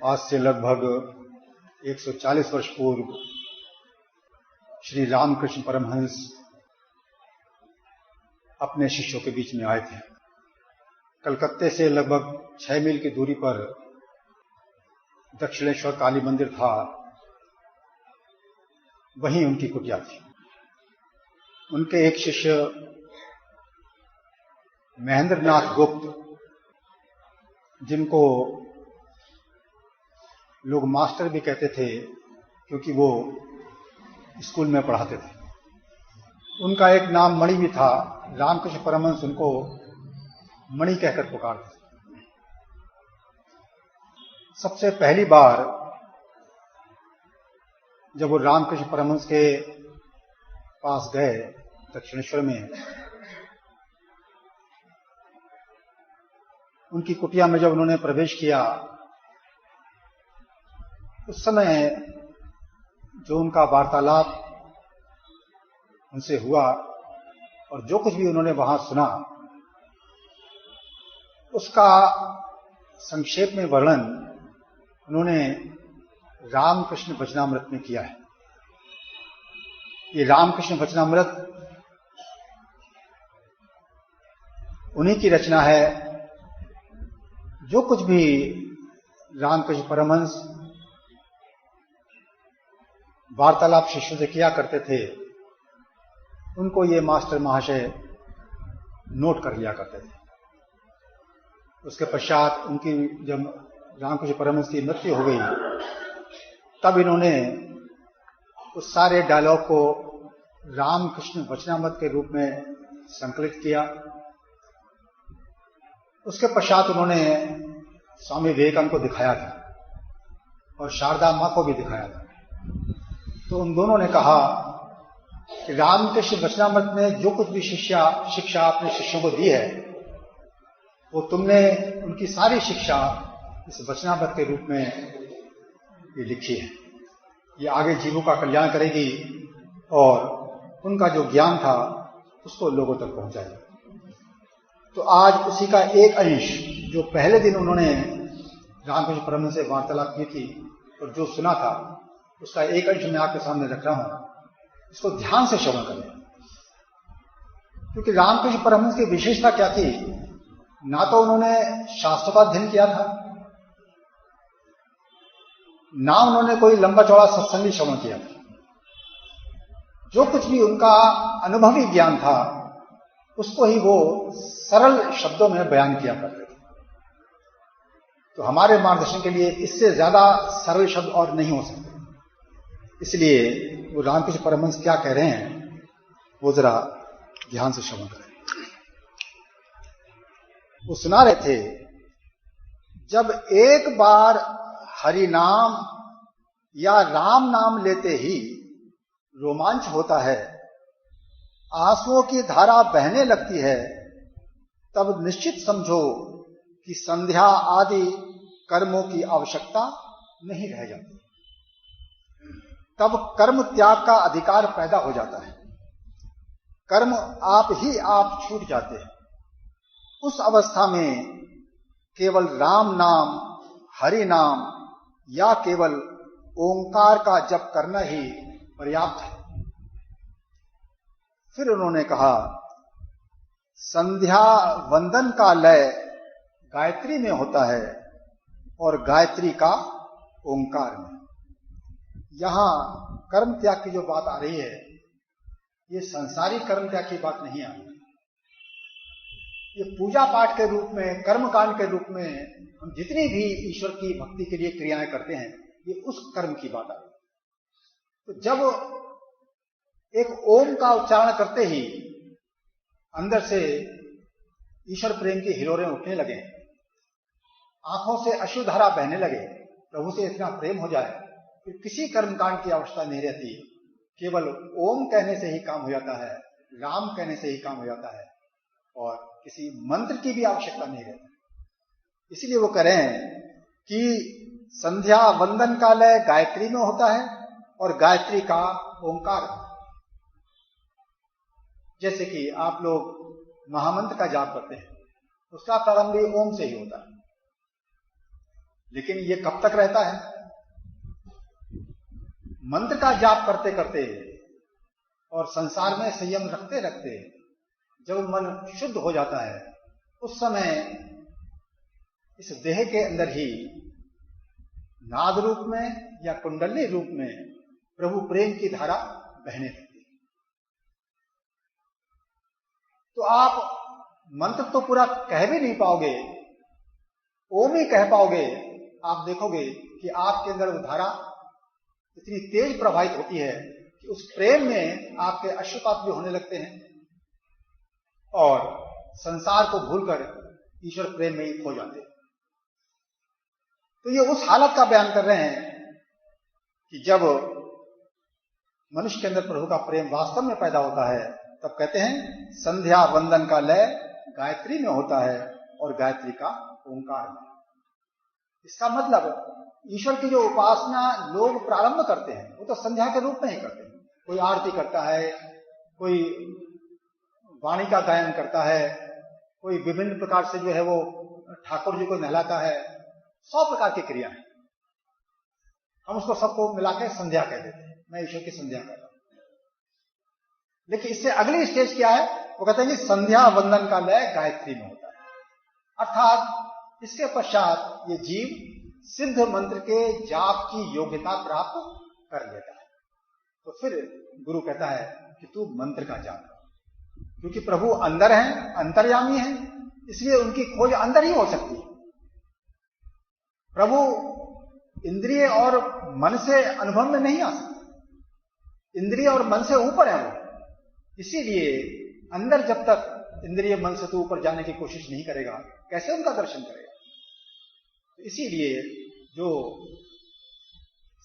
आज से लगभग 140 वर्ष पूर्व श्री रामकृष्ण परमहंस अपने शिष्यों के बीच में आए थे। कलकत्ते से लगभग 6 मील की दूरी पर दक्षिणेश्वर काली मंदिर था, वहीं उनकी कुटिया थी। उनके एक शिष्य महेंद्रनाथ गुप्त, जिनको लोग मास्टर भी कहते थे क्योंकि वो स्कूल में पढ़ाते थे, उनका एक नाम मणि भी था। रामकृष्ण परमहंस उनको मणि कहकर पुकारते थे। सबसे पहली बार जब वो रामकृष्ण परमहंस के पास गए दक्षिणेश्वर में, उनकी कुटिया में जब उन्होंने प्रवेश किया, उस समय जो उनका वार्तालाप उनसे हुआ और जो कुछ भी उन्होंने वहां सुना, उसका संक्षेप में वर्णन उन्होंने रामकृष्ण वचनामृत में किया है। ये रामकृष्ण वचनामृत उन्हीं की रचना है। जो कुछ भी रामकृष्ण परमहंस वार्तालाप शिष्यों से किया करते थे, उनको ये मास्टर महाशय नोट कर लिया करते थे। उसके पश्चात उनकी जब रामकृष्ण परमहंस की मृत्यु हो गई, तब इन्होंने उस सारे डायलॉग को रामकृष्ण वचनामृत के रूप में संकलित किया। उसके पश्चात उन्होंने स्वामी विवेकानंद को दिखाया था और शारदा मां को भी दिखाया था। तो उन दोनों ने कहा कि रामकृष्ण वचनामृत में जो कुछ भी शिक्षा आपने शिष्यों को दी है, वो तुमने उनकी सारी शिक्षा इस वचनामृत के रूप में ये लिखी है। ये आगे जीवों का कल्याण करेगी और उनका जो ज्ञान था उसको लोगों तक पहुंचाएगी। तो आज उसी का एक अंश, जो पहले दिन उन्होंने रामकृष्ण परमहंस से वार्तालाप की थी और जो सुना था, उसका एक अंश मैं आपके सामने रख रहा हूं। इसको ध्यान से श्रवण करें, क्योंकि रामकृष्ण परमहंस की विशेषता क्या थी? ना तो उन्होंने शास्त्रों का अध्ययन किया था, ना उन्होंने कोई लंबा चौड़ा सत्संगी श्रवण किया था। जो कुछ भी उनका अनुभवी ज्ञान था, उसको ही वो सरल शब्दों में बयान किया करते थे। तो हमारे मार्गदर्शन के लिए इससे ज्यादा सरल शब्द और नहीं हो सकते। इसलिए वो रामकृष्ण परमहंस क्या कह रहे हैं, वो जरा ध्यान से श्रवण करें। वो सुना रहे थे, जब एक बार हरि नाम या राम नाम लेते ही रोमांच होता है, आंसुओं की धारा बहने लगती है, तब निश्चित समझो कि संध्या आदि कर्मों की आवश्यकता नहीं रह जाती। तब कर्म त्याग का अधिकार पैदा हो जाता है। कर्म आप ही आप छूट जाते हैं। उस अवस्था में केवल राम नाम, हरि नाम या केवल ओंकार का जप करना ही पर्याप्त है। फिर उन्होंने कहा, संध्या वंदन का लय गायत्री में होता है और गायत्री का ओंकार में। यहां कर्म त्याग की जो बात आ रही है, ये संसारी कर्म त्याग की बात नहीं आ रही। ये पूजा पाठ के रूप में, कर्मकांड के रूप में हम जितनी भी ईश्वर की भक्ति के लिए क्रियाएं करते हैं, ये उस कर्म की बात आ रही है। तो जब एक ओम का उच्चारण करते ही अंदर से ईश्वर प्रेम की हिलोरें उठने लगे, आंखों से अश्रुधारा बहने लगे, प्रभु से इतना प्रेम हो जाए, फिर किसी कर्मकांड की आवश्यकता नहीं रहती। केवल ओम कहने से ही काम हो जाता है, राम कहने से ही काम हो जाता है, और किसी मंत्र की भी आवश्यकता नहीं रहती। इसलिए वो कह रहे हैं कि संध्या वंदन का लय गायत्री में होता है और गायत्री का ओंकार। जैसे कि आप लोग महामंत्र का जाप करते हैं, उसका प्रारंभ भी ओम से ही होता है। लेकिन ये कब तक रहता है? मंत्र का जाप करते करते और संसार में संयम रखते रखते जब मन शुद्ध हो जाता है, उस समय इस देह के अंदर ही नाद रूप में या कुंडली रूप में प्रभु प्रेम की धारा बहने लगती है। तो आप मंत्र तो पूरा कह भी नहीं पाओगे, ओम ही कह पाओगे। आप देखोगे कि आपके अंदर वो धारा इतनी तेज प्रवाहित होती है कि उस प्रेम में आपके अश्रुपात भी होने लगते हैं और संसार को भूलकर ईश्वर प्रेम में ही खो जाते हैं। तो ये उस हालत का बयान कर रहे हैं कि जब मनुष्य के अंदर प्रभु का प्रेम वास्तव में पैदा होता है, तब कहते हैं संध्या वंदन का लय गायत्री में होता है और गायत्री का ओंकार में। इसका मतलब ईश्वर की जो उपासना लोग प्रारंभ करते हैं वो तो संध्या के रूप में ही करते हैं। कोई आरती करता है, कोई वाणी का गायन करता है, कोई विभिन्न प्रकार से जो है वो ठाकुर जी को नहलाता है, 100 प्रकार की क्रिया है। हम उसको सबको मिलाकर संध्या कह देते हैं, मैं ईश्वर की संध्या कर रहा हूं। लेकिन इससे अगली स्टेज क्या है? वो कहते हैं कि संध्या वंदन का लय गायत्री में होता है, अर्थात इसके पश्चात ये जीव सिद्ध मंत्र के जाप की योग्यता प्राप्त कर लेता है। तो फिर गुरु कहता है कि तू मंत्र का जाप कर, क्योंकि प्रभु अंदर हैं, अंतर्यामी हैं, इसलिए उनकी खोज अंदर ही हो सकती है। प्रभु इंद्रिय और मन से अनुभव में नहीं आ सकते, इंद्रिय और मन से ऊपर है वो। इसीलिए अंदर जब तक इंद्रिय मन से तो ऊपर जाने की कोशिश नहीं करेगा, कैसे उनका दर्शन करेगा? इसीलिए जो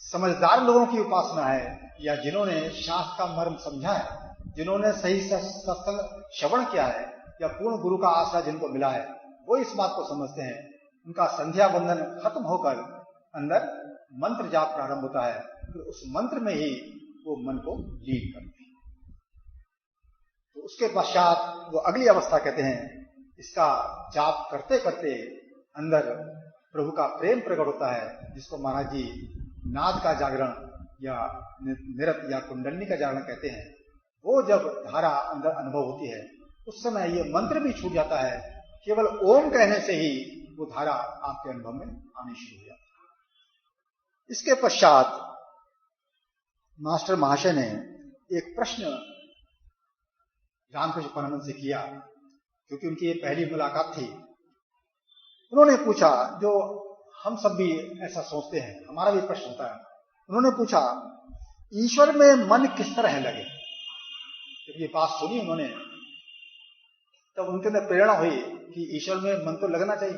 समझदार लोगों की उपासना है, या जिन्होंने शास्त्र का मर्म समझा है, जिन्होंने सही सत्संग श्रवण किया है, या पूर्ण गुरु का आसरा जिनको मिला है, वो इस बात को समझते हैं। उनका संध्या बंधन खत्म होकर अंदर मंत्र जाप प्रारंभ होता है, तो उस मंत्र में ही वो मन को लीन करते हैं। तो उसके पश्चात वो अगली अवस्था कहते हैं, इसका जाप करते करते अंदर प्रभु का प्रेम प्रकट होता है, जिसको महाराज जी नाद का जागरण या निरत या कुंडली का जागरण कहते हैं। वो जब धारा अंदर अनुभव होती है, उस समय ये मंत्र भी छूट जाता है, केवल ओम कहने से ही वो धारा आपके अनुभव में आनी शुरू हो जाती है। इसके पश्चात मास्टर महाशय ने एक प्रश्न रामकृष्ण परमहंस से किया, क्योंकि उनकी ये पहली मुलाकात थी। उन्होंने पूछा, जो हम सब भी ऐसा सोचते हैं, हमारा भी प्रश्न होता है। उन्होंने पूछा, ईश्वर में मन किस तरह लगे? जब ये बात सुनी उन्होंने, तब उनके अंदर प्रेरणा हुई कि ईश्वर में मन तो लगना चाहिए,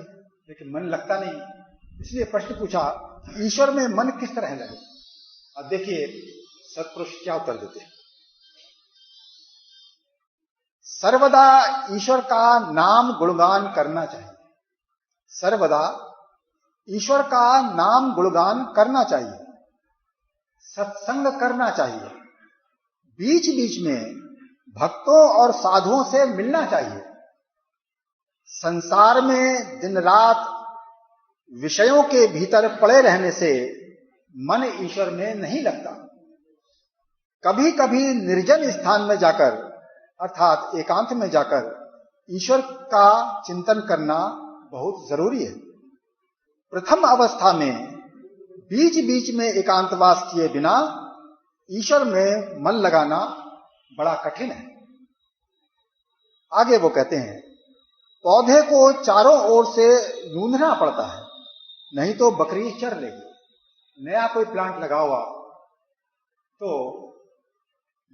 लेकिन मन लगता नहीं। इसलिए प्रश्न पूछा, ईश्वर में मन किस तरह लगे? अब देखिए सत्पुरुष क्या उत्तर देते हैं। सर्वदा ईश्वर का नाम गुणगान करना चाहिए, सर्वदा ईश्वर का नाम गुणगान करना चाहिए, सत्संग करना चाहिए, बीच बीच में भक्तों और साधुओं से मिलना चाहिए। संसार में दिन रात विषयों के भीतर पड़े रहने से मन ईश्वर में नहीं लगता। कभी कभी निर्जन स्थान में जाकर, अर्थात एकांत में जाकर ईश्वर का चिंतन करना बहुत जरूरी है। प्रथम अवस्था में बीच बीच में एकांतवास किए बिना ईश्वर में मन लगाना बड़ा कठिन है। आगे वो कहते हैं, पौधे को चारों ओर से गूंथना पड़ता है, नहीं तो बकरी चर लेगी। नया कोई प्लांट लगा हुआ तो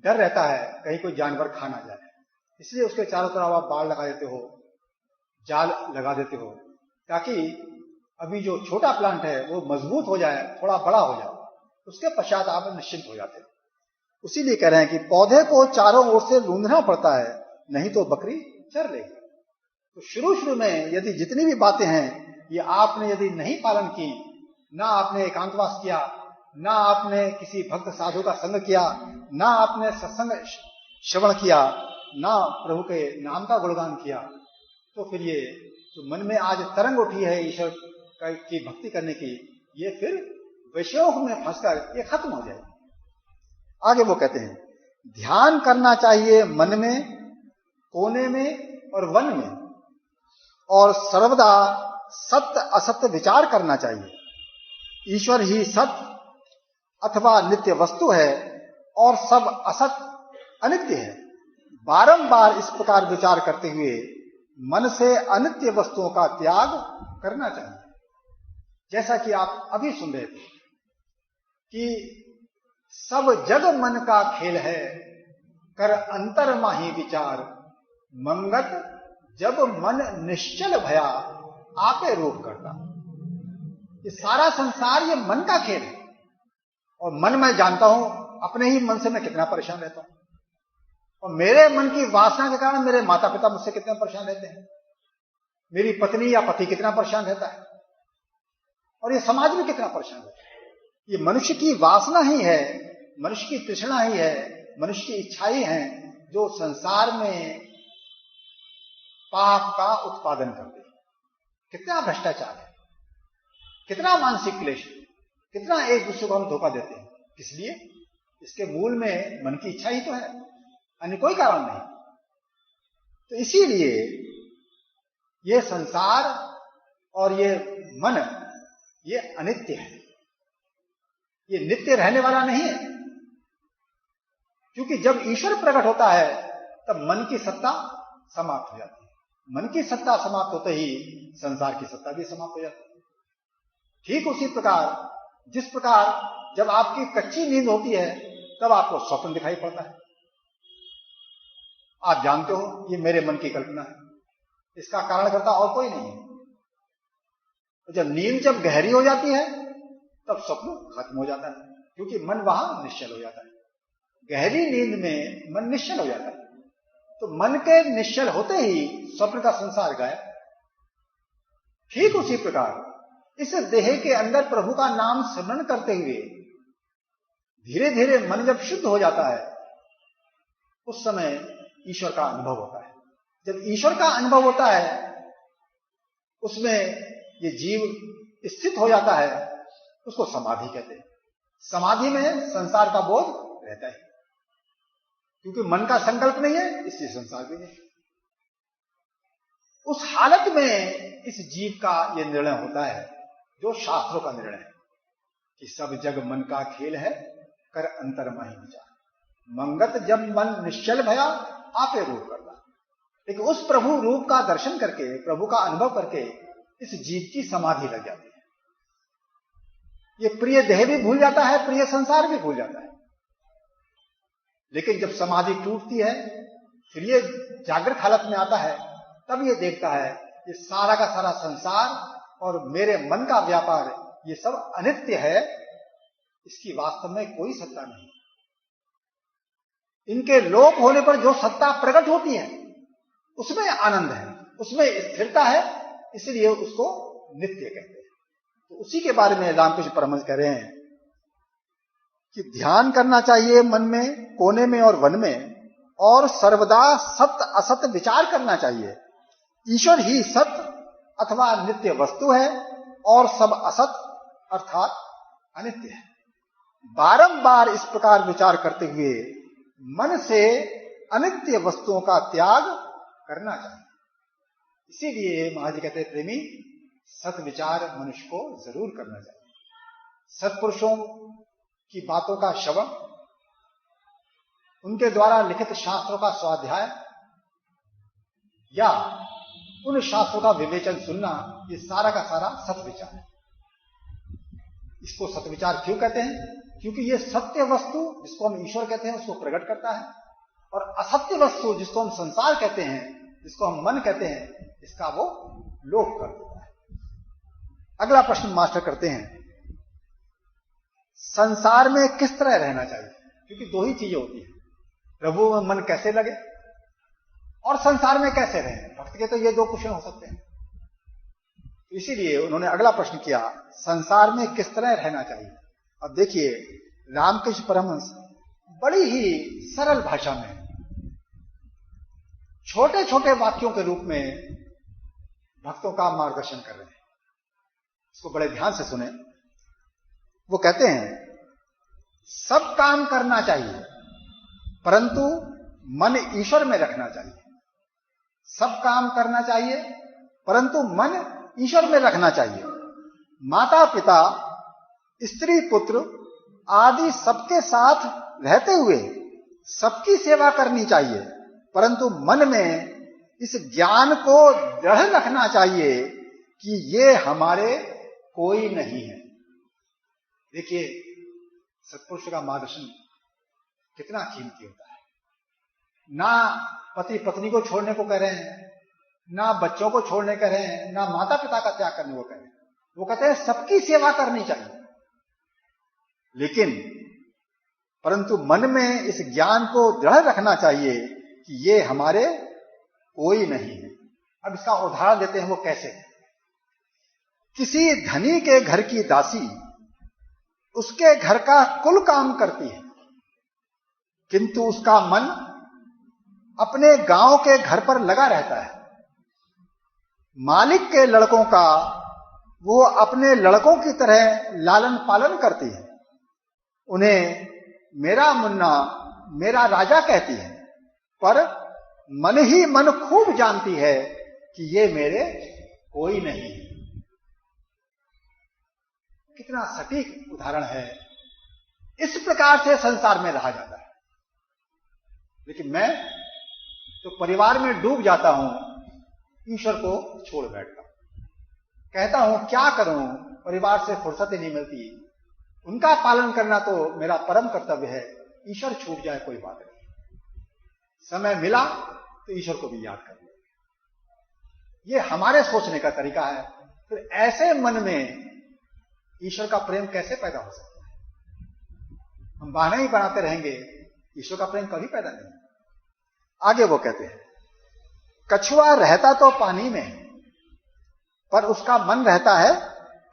डर रहता है कहीं कोई जानवर खा ना जाए, इसलिए उसके चारों तरफ आप बाड़ लगा देते हो, जाल लगा देते हो, ताकि अभी जो छोटा प्लांट है वो मजबूत हो जाए, थोड़ा बड़ा हो जाए, उसके पश्चात आप निश्चिंत हो जाते हो। उसीलिए कह रहे हैं कि पौधे को चारों ओर से गूंथना पड़ता है, नहीं तो बकरी चर लेगी। तो शुरू शुरू में यदि जितनी भी बातें हैं ये आपने यदि नहीं पालन की, ना आपने एकांतवास किया, ना आपने किसी भक्त साधु का संग किया, ना आपने सत्संग श्रवण किया, ना प्रभु के नाम का गुणगान किया, तो फिर ये जो मन में आज तरंग उठी है ईश्वर की भक्ति करने की, ये फिर विषयों में फंसकर ये खत्म हो जाएगी। आगे वो कहते हैं, ध्यान करना चाहिए मन में, कोने में और वन में, और सर्वदा सत्य असत्य विचार करना चाहिए। ईश्वर ही सत्य अथवा नित्य वस्तु है और सब असत अनित्य है। बारंबार इस प्रकार विचार करते हुए मन से अनित्य वस्तुओं का त्याग करना चाहिए। जैसा कि आप अभी सुन रहे थे कि सब जग मन का खेल है, कर अंतर माही विचार, मंगत जब मन निश्चल भया आपे रूप करता। ये सारा संसार ये मन का खेल है, और मन मैं जानता हूं, अपने ही मन से मैं कितना परेशान रहता हूं, और मेरे मन की वासना के कारण मेरे माता पिता मुझसे कितना परेशान रहते हैं, मेरी पत्नी या पति कितना परेशान रहता है, और ये समाज में कितना परेशान रहता है। ये मनुष्य की वासना ही है, मनुष्य की तृष्णा ही है, मनुष्य की इच्छाएं हैं जो संसार में पाप का उत्पादन करते हैं। कितना भ्रष्टाचार है, कितना मानसिक क्लेश, कितना एक दूसरे को हम धोखा देते हैं। किस लिए? इसके मूल में मन की इच्छा ही तो है, अन्य कोई कारण नहीं। तो इसीलिए ये संसार और ये मन ये अनित्य है, ये नित्य रहने वाला नहीं है। क्योंकि जब ईश्वर प्रकट होता है तब मन की सत्ता समाप्त हो जाती है। मन की सत्ता समाप्त होते ही संसार की सत्ता भी समाप्त हो जाती है। ठीक उसी प्रकार जिस प्रकार जब आपकी कच्ची नींद होती है तब आपको स्वप्न दिखाई पड़ता है। आप जानते हो ये मेरे मन की कल्पना है, इसका कारणकर्ता और कोई नहीं है। तो जब नींद जब गहरी हो जाती है तब स्वप्न खत्म हो जाता है, क्योंकि मन वहां निश्चल हो जाता है। गहरी नींद में मन निश्चल हो जाता है, तो मन के निश्चल होते ही स्वप्न का संसार गायब। ठीक उसी प्रकार इस देह के अंदर प्रभु का नाम स्मरण करते हुए धीरे धीरे मन जब शुद्ध हो जाता है, उस समय ईश्वर का अनुभव होता है। जब ईश्वर का अनुभव होता है, उसमें ये जीव स्थित हो जाता है, उसको समाधि कहते हैं। समाधि में संसार का बोध रहता है, क्योंकि मन का संकल्प नहीं है, इसलिए संसार भी नहीं। उस हालत में इस जीव का यह निर्णय होता है, जो शास्त्रों का निर्णय है कि सब जग मन का खेल है, कर अंतर माही विचार, मंगत जब मन निश्चल भया आपे रूप करता। लेकिन उस प्रभु रूप का दर्शन करके, प्रभु का अनुभव करके इस जीव की समाधि लग जाती है। ये प्रिय देह भी भूल जाता है, प्रिय संसार भी भूल जाता है। लेकिन जब समाधि टूटती है, फिर ये जागृत हालत में आता है, तब ये देखता है ये सारा का सारा संसार और मेरे मन का व्यापार ये सब अनित्य है, इसकी वास्तव में कोई सत्ता नहीं। इनके लोप होने पर जो सत्ता प्रकट होती है उसमें आनंद है, उसमें स्थिरता है, इसलिए उसको नित्य कहते हैं। तो उसी के बारे में रामकृष्ण परमहंस कह रहे हैं कि ध्यान करना चाहिए मन में, कोने में और वन में, और सर्वदा सत्य असत्य विचार करना चाहिए। ईश्वर ही सत्य अथवा नित्य वस्तु है और सब असत अर्थात अनित्य है। बारंबार इस प्रकार विचार करते हुए मन से अनित्य वस्तुओं का त्याग करना चाहिए। इसीलिए महाराज जी कहते हैं, प्रेमी सत विचार मनुष्य को जरूर करना चाहिए। सत्पुरुषों की बातों का श्रवण, उनके द्वारा लिखित शास्त्रों का स्वाध्याय या उन शास्त्रों का विवेचन सुनना, ये सारा का सारा सत्विचार है। इसको सत्विचार क्यों कहते हैं? क्योंकि ये सत्य वस्तु जिसको हम ईश्वर कहते हैं उसको प्रकट करता है, और असत्य वस्तु जिसको हम संसार कहते हैं, जिसको हम मन कहते हैं, इसका वो लोप कर देता है। अगला प्रश्न मास्टर करते हैं, संसार में किस तरह रहना चाहिए? क्योंकि दो ही चीजें होती हैं, प्रभु में मन कैसे लगे और संसार में कैसे रहे। भक्त के तो ये दो क्वेश्चन हो सकते हैं। इसीलिए उन्होंने अगला प्रश्न किया, संसार में किस तरह रहना चाहिए। अब देखिए, रामकृष्ण परमहंस बड़ी ही सरल भाषा में छोटे छोटे वाक्यों के रूप में भक्तों का मार्गदर्शन कर रहे हैं। इसको बड़े ध्यान से सुने। वो कहते हैं सब काम करना चाहिए परंतु मन ईश्वर में रखना चाहिए। सब काम करना चाहिए परंतु मन ईश्वर में रखना चाहिए। माता पिता, स्त्री पुत्र आदि सबके साथ रहते हुए सबकी सेवा करनी चाहिए, परंतु मन में इस ज्ञान को दृढ़ रखना चाहिए कि ये हमारे कोई नहीं है। देखिए सत्पुरुष का मार्गदर्शन कितना कीमती होता है। ना पति पत्नी को छोड़ने को कह रहे हैं, ना बच्चों को छोड़ने कह रहे हैं, ना माता पिता का त्याग करने को कह रहे हैं। वो कहते हैं सबकी सेवा करनी चाहिए, लेकिन परंतु मन में इस ज्ञान को दृढ़ रखना चाहिए कि ये हमारे कोई नहीं है। अब इसका उदाहरण देते हैं। वो कैसे? किसी धनी के घर की दासी उसके घर का कुल काम करती है, किंतु उसका मन अपने गांव के घर पर लगा रहता है। मालिक के लड़कों का वो अपने लड़कों की तरह लालन पालन करती है। उन्हें मेरा मुन्ना, मेरा राजा कहती है, पर मन ही मन खूब जानती है कि ये मेरे कोई नहीं है। कितना सटीक उदाहरण है। इस प्रकार से संसार में रहा जाता है। लेकिन मैं तो परिवार में डूब जाता हूं, ईश्वर को छोड़ बैठता हूं, कहता हूं क्या करूं, परिवार से फुर्सत ही नहीं मिलती, उनका पालन करना तो मेरा परम कर्तव्य है, ईश्वर छूट जाए कोई बात नहीं, समय मिला तो ईश्वर को भी याद कर लिया। ये हमारे सोचने का तरीका है। फिर ऐसे मन में ईश्वर का प्रेम कैसे पैदा हो सकता है? हम बहाने ही बनाते रहेंगे, ईश्वर का प्रेम कभी पैदा नहीं। आगे वो कहते हैं कछुआ रहता तो पानी में है, पर उसका मन रहता है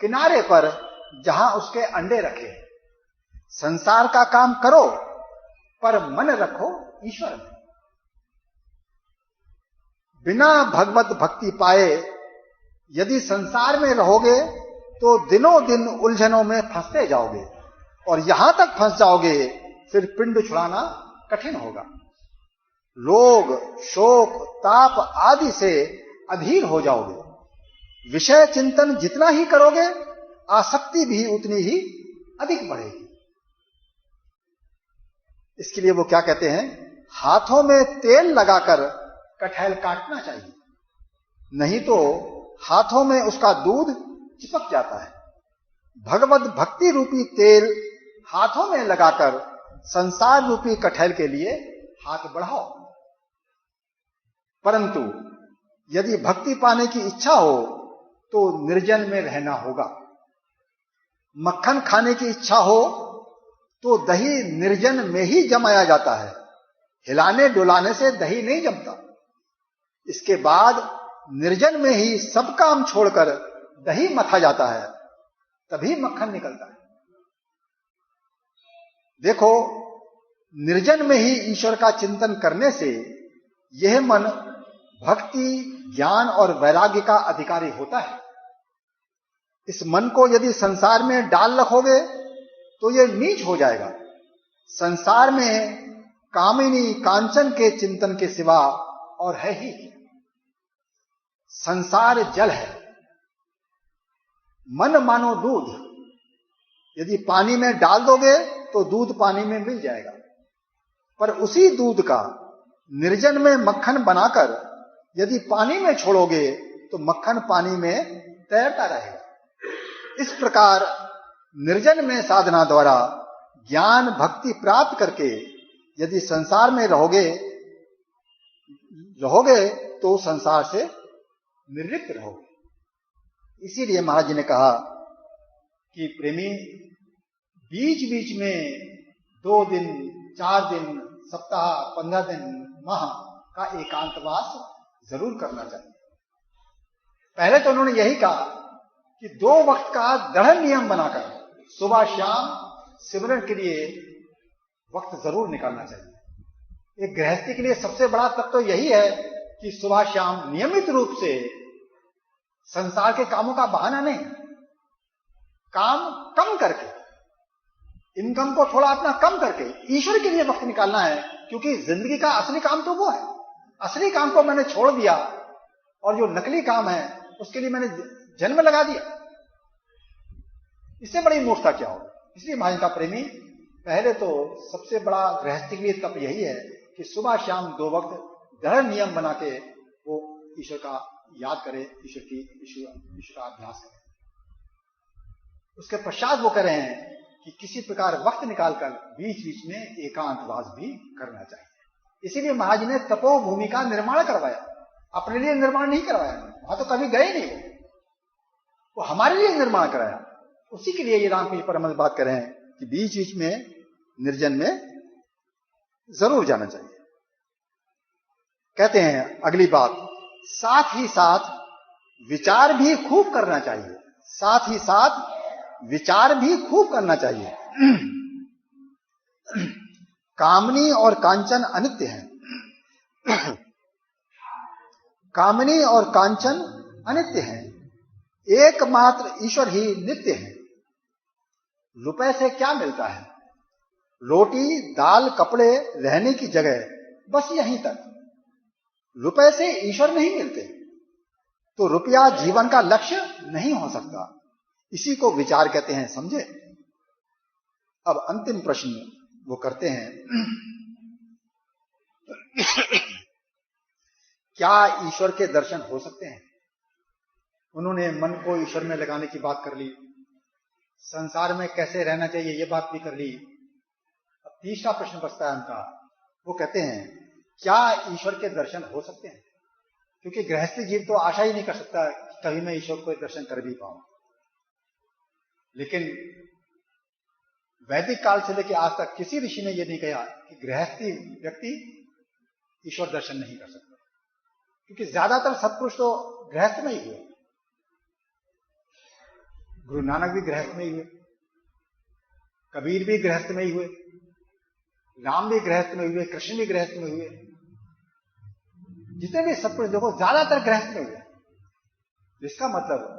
किनारे पर जहां उसके अंडे रखे। संसार का काम करो पर मन रखो ईश्वर में। बिना भगवत भक्ति पाए यदि संसार में रहोगे तो दिनों दिन उलझनों में फंसते जाओगे, और यहां तक फंस जाओगे फिर पिंड छुड़ाना कठिन होगा। रोग, शोक, ताप आदि से अधीर हो जाओगे। विषय चिंतन जितना ही करोगे आसक्ति भी उतनी ही अधिक बढ़ेगी। इसके लिए वो क्या कहते हैं, हाथों में तेल लगाकर कटहल काटना चाहिए, नहीं तो हाथों में उसका दूध चिपक जाता है। भगवत भक्ति रूपी तेल हाथों में लगाकर संसार रूपी कटहल के लिए हाथ बढ़ाओ। परंतु यदि भक्ति पाने की इच्छा हो तो निर्जन में रहना होगा। मक्खन खाने की इच्छा हो तो दही निर्जन में ही जमाया जाता है, हिलाने डुलाने से दही नहीं जमता। इसके बाद निर्जन में ही सब काम छोड़कर दही मथा जाता है, तभी मक्खन निकलता है। देखो, निर्जन में ही ईश्वर का चिंतन करने से यह मन भक्ति, ज्ञान और वैराग्य का अधिकारी होता है। इस मन को यदि संसार में डाल रखोगे तो यह नीच हो जाएगा। संसार में कामिनी कांचन के चिंतन के सिवा और है ही। संसार जल है, मन मानो दूध। यदि पानी में डाल दोगे तो दूध पानी में मिल जाएगा, पर उसी दूध का निर्जन में मक्खन बनाकर यदि पानी में छोड़ोगे तो मक्खन पानी में तैरता रहेगा। इस प्रकार निर्जन में साधना द्वारा ज्ञान भक्ति प्राप्त करके यदि संसार में रहोगे तो संसार से निर्लिप्त रहोगे। इसीलिए महाराज जी ने कहा कि प्रेमी बीच बीच में 2 दिन, 4 दिन, सप्ताह, 15 दिन, माह का एकांतवास जरूर करना चाहिए। पहले तो उन्होंने यही कहा कि 2 वक्त का दृढ़ नियम बनाकर सुबह शाम सिमरन के लिए वक्त जरूर निकालना चाहिए। एक गृहस्थी के लिए सबसे बड़ा तत्व तो यही है कि सुबह शाम नियमित रूप से, संसार के कामों का बहाना नहीं, काम कम करके, इनकम को थोड़ा अपना कम करके ईश्वर के लिए वक्त निकालना है, क्योंकि जिंदगी का असली काम तो वो है। असली काम को मैंने छोड़ दिया और जो नकली काम है उसके लिए मैंने जन्म लगा दिया। इससे बड़ी मूर्खता क्या हो। इसलिए महाजन का प्रेमी, पहले तो सबसे बड़ा गृहस्थी के लिए तप यही है कि सुबह शाम 2 वक्त दृढ़ नियम बना के वो ईश्वर का याद करे, ईश्वर का अभ्यास करे। उसके पश्चात वो कह रहे हैं कि किसी प्रकार वक्त निकालकर बीच बीच में एकांतवास भी करना चाहिए। इसीलिए महाराज ने तपोभूमि का निर्माण करवाया, अपने लिए निर्माण नहीं करवाया, वहां तो कभी गए नहीं, वो हमारे लिए निर्माण कराया। उसी के लिए ये रामकृष्ण परमहंस बात कर रहे हैं कि बीच बीच में निर्जन में जरूर जाना चाहिए। कहते हैं अगली बात, साथ ही साथ विचार भी खूब करना चाहिए। साथ ही साथ विचार भी खूब करना चाहिए। कामनी और कांचन अनित्य हैं। कामनी और कांचन अनित्य हैं, एकमात्र ईश्वर ही नित्य है। रुपए से क्या मिलता है? रोटी, दाल, कपड़े, रहने की जगह, बस यहीं तक। रुपए से ईश्वर नहीं मिलते, तो रुपया जीवन का लक्ष्य नहीं हो सकता। इसी को विचार कहते हैं, समझे। अब अंतिम प्रश्न वो करते हैं, क्या ईश्वर के दर्शन हो सकते हैं? उन्होंने मन को ईश्वर में लगाने की बात कर ली, संसार में कैसे रहना चाहिए ये बात भी कर ली। अब तीसरा प्रश्न बचता है उनका, वो कहते हैं क्या ईश्वर के दर्शन हो सकते हैं? क्योंकि गृहस्थी जीव तो आशा ही नहीं कर सकता कि कभी मैं ईश्वर को दर्शन कर भी पाऊं। लेकिन वैदिक काल से लेकर आज तक किसी ऋषि ने यह नहीं कहा कि गृहस्थी व्यक्ति ईश्वर दर्शन नहीं कर सकता, क्योंकि ज्यादातर सत्पुरुष तो गृहस्थ में ही हुए। गुरु नानक भी गृहस्थ में ही हुए, कबीर भी गृहस्थ में ही हुए, राम भी गृहस्थ में हुए, कृष्ण भी गृहस्थ में हुए। जितने भी सत्पुरुष देखो ज्यादातर गृहस्थ में हुए। इसका मतलब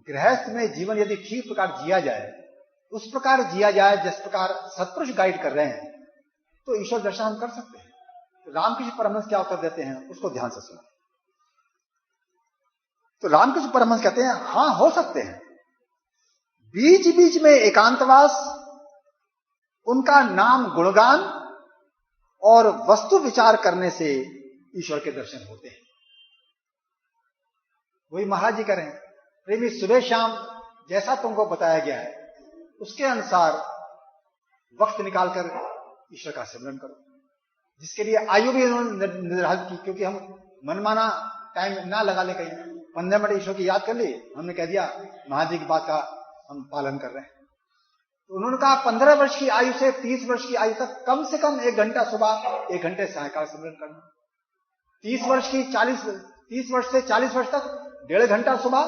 गृहस्थ में जीवन यदि ठीक प्रकार जिया जाए, उस प्रकार जिया जाए जिस प्रकार सत्पुरुष गाइड कर रहे हैं, तो ईश्वर दर्शन हम कर सकते हैं। तो रामकृष्ण परमहंस क्या उत्तर देते हैं उसको ध्यान से सुनो। तो रामकृष्ण परमहंस कहते हैं हां हो सकते हैं। बीच बीच में एकांतवास, उनका नाम गुणगान और वस्तु विचार करने से ईश्वर के दर्शन होते हैं। वही महाराज जी कह रहे हैं, प्रेमी सुबह शाम जैसा तुमको बताया गया है उसके अनुसार वक्त निकालकर ईश्वर का सिमरन करो। जिसके लिए आयु भी उन्होंने निर्धारित की, क्योंकि हम मनमाना टाइम ना लगा ले, कहीं 15 मिनट ईश्वर की याद कर ली, हमने कह दिया महाराज जी की बात का हम पालन कर रहे हैं। तो उन्होंने कहा 15 वर्ष की आयु से 30 वर्ष की आयु तक कम से कम 1 घंटा सुबह, 1 घंटे सायकाल सिमरन करना। 30 वर्ष से 40 वर्ष तक 1.5 घंटा सुबह,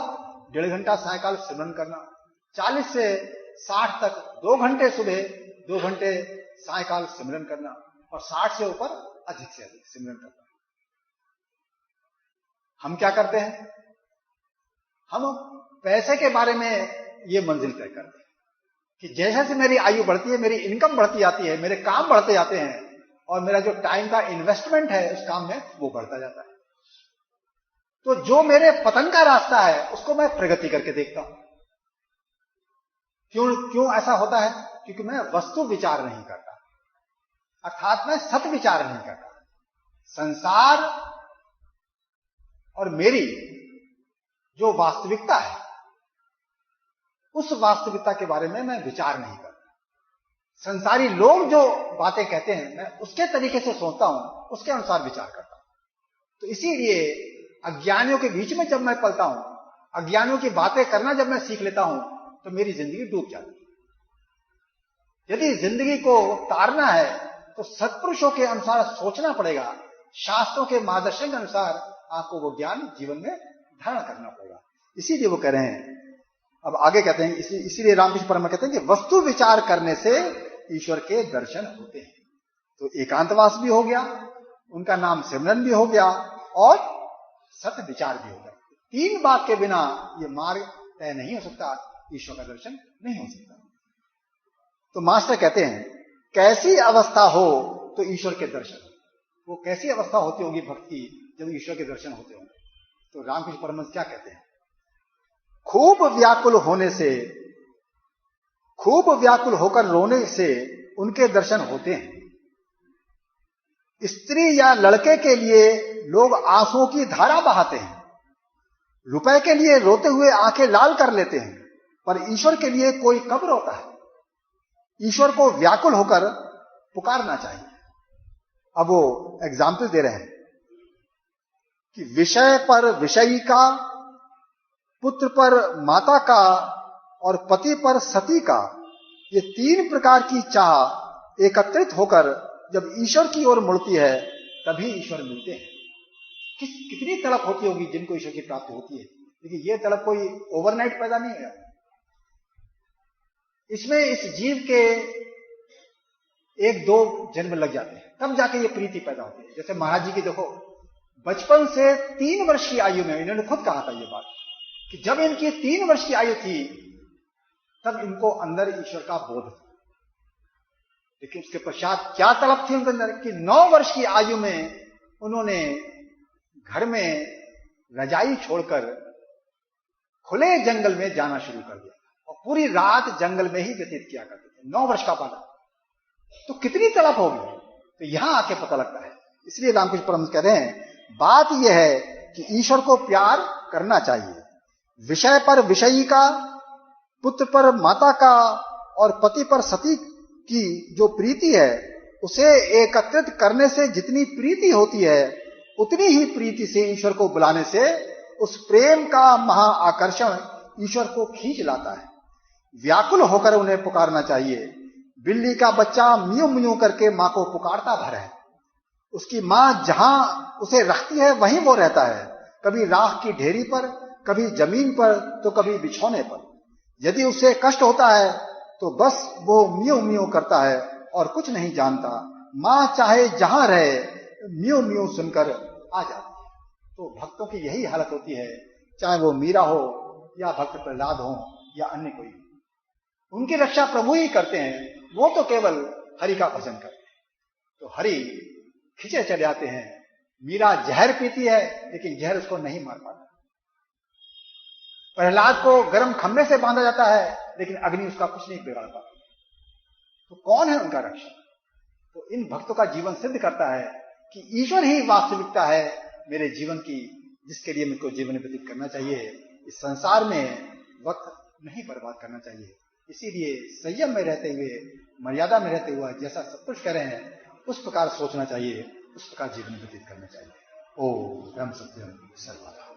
1.5 घंटा सायकाल सिमरन करना। 40 से 60 तक 2 घंटे सुबह, 2 घंटे सायकाल सिमरन करना, और 60 से ऊपर अधिक से अधिक सिमरन करना। हम क्या करते हैं? हम पैसे के बारे में ये मंजिल तय करते हैं कि जैसे जैसे मेरी आयु बढ़ती है, मेरी इनकम बढ़ती जाती है, मेरे काम बढ़ते जाते हैं, और मेरा जो टाइम का इन्वेस्टमेंट है उस काम में वो बढ़ता जाता है। तो जो मेरे पतन का रास्ता है उसको मैं प्रगति करके देखता हूं। क्यों ऐसा होता है? क्योंकि मैं वस्तु विचार नहीं करता, अर्थात मैं सत विचार नहीं करता। संसार और मेरी जो वास्तविकता है उस वास्तविकता के बारे में मैं विचार नहीं करता। संसारी लोग जो बातें कहते हैं मैं उसके तरीके से सोचता हूं, उसके अनुसार विचार करता हूं। तो इसीलिए अज्ञानियों के बीच में जब मैं पलता हूं, अज्ञानियों की बातें करना जब मैं सीख लेता हूं, तो मेरी जिंदगी डूब जाती है। यदि जिंदगी को तारना है तो सत्पुरुषों के अनुसार सोचना पड़ेगा, शास्त्रों के मार्गदर्शन के अनुसार आपको वो ज्ञान जीवन में धारण करना पड़ेगा। इसीलिए वो कह रहे हैं, अब आगे कहते हैं, इसीलिए रामकृष्ण परमहंस कहते हैं कि वस्तु विचार करने से ईश्वर के दर्शन होते हैं। तो एकांतवास भी हो गया, उनका नाम सिमरन भी हो गया, और सत्य विचार भी हो गया। 3 बात के बिना ये मार्ग तय नहीं हो सकता ईश्वर का दर्शन नहीं हो सकता। तो मास्टर कहते हैं कैसी अवस्था हो तो ईश्वर के दर्शन, वो कैसी अवस्था होती होगी भक्त की जब ईश्वर के दर्शन होते होंगे। तो रामकृष्ण परमहंस क्या कहते हैं, खूब व्याकुल होने से, खूब व्याकुल होकर रोने से उनके दर्शन होते हैं। स्त्री या लड़के के लिए लोग आंसुओं की धारा बहाते हैं, रुपए के लिए रोते हुए आंखें लाल कर लेते हैं, पर ईश्वर के लिए कोई कब रोता है। ईश्वर को व्याकुल होकर पुकारना चाहिए। अब वो एग्जाम्पल दे रहे हैं कि विषय पर विषयी का, पुत्र पर माता का और पति पर सती का, ये तीन प्रकार की चाह एकत्रित होकर जब ईश्वर की ओर मुड़ती है तभी ईश्वर मिलते हैं। कितनी तड़प होती होगी जिनको ईश्वर की प्राप्ति होती है। लेकिन ये तड़प कोई ओवरनाइट पैदा नहीं हुआ, इसमें इस जीव के 1-2 जन्म लग जाते हैं, तब जाके ये प्रीति पैदा होती है। जैसे महाराज जी की देखो, बचपन से 3 वर्ष की आयु में, इन्होंने खुद कहा था ये बात कि जब इनकी 3 वर्ष की आयु थी तब इनको अंदर ईश्वर का बोध था। लेकिन उसके पश्चात क्या तड़प थी उनके अंदर कि 9 वर्ष की आयु में उन्होंने घर में रजाई छोड़कर खुले जंगल में जाना शुरू कर दिया और पूरी रात जंगल में ही व्यतीत किया करते थे। 9 वर्ष का बालक, तो कितनी तड़प होगी, तो यहां आके पता लगता है। इसलिए रामकृष्ण परमहंस कह रहे हैं बात यह है कि ईश्वर को प्यार करना चाहिए। विषय पर विषयी का, पुत्र पर माता का और पति पर सती की जो प्रीति है, उसे एकत्रित करने से जितनी प्रीति होती है उतनी ही प्रीति से ईश्वर को बुलाने से उस प्रेम का महा आकर्षण ईश्वर को खींच लाता है। व्याकुल होकर उन्हें पुकारना चाहिए। बिल्ली का बच्चा म्यू म्यू करके मां को पुकारता भर है, उसकी मां जहां उसे रखती है वहीं वो रहता है, कभी राख की ढेरी पर, कभी जमीन पर, तो कभी बिछौने पर। यदि उसे कष्ट होता है तो बस वो म्यू म्यू करता है और कुछ नहीं जानता। मां चाहे जहां रहे म्यू म्यू सुनकर आ जाती है। तो भक्तों की यही हालत होती है, चाहे वो मीरा हो या भक्त प्रहलाद हो या अन्य कोई, उनकी रक्षा प्रभु ही करते हैं। वो तो केवल हरि का भजन करते हैं, तो हरि खींचे चले आते हैं। मीरा जहर पीती है लेकिन जहर उसको नहीं मार पाता। प्रहलाद को गर्म खंभे से बांधा जाता है लेकिन अग्नि उसका कुछ नहीं बिगाड़ पाती। तो कौन है उनका रक्षक? तो इन भक्तों का जीवन सिद्ध करता है कि ईश्वर ही वास्तविकता है मेरे जीवन की, जिसके लिए मुझको जीवन व्यतीत करना चाहिए। इस संसार में वक्त नहीं बर्बाद करना चाहिए। इसीलिए संयम में रहते हुए, मर्यादा में रहते हुए जैसा सत्पुरुष कह रहे हैं उस प्रकार सोचना चाहिए, उस प्रकार जीवन व्यतीत करना चाहिए। ओम ब्रह्म सत्यम सर्वदा।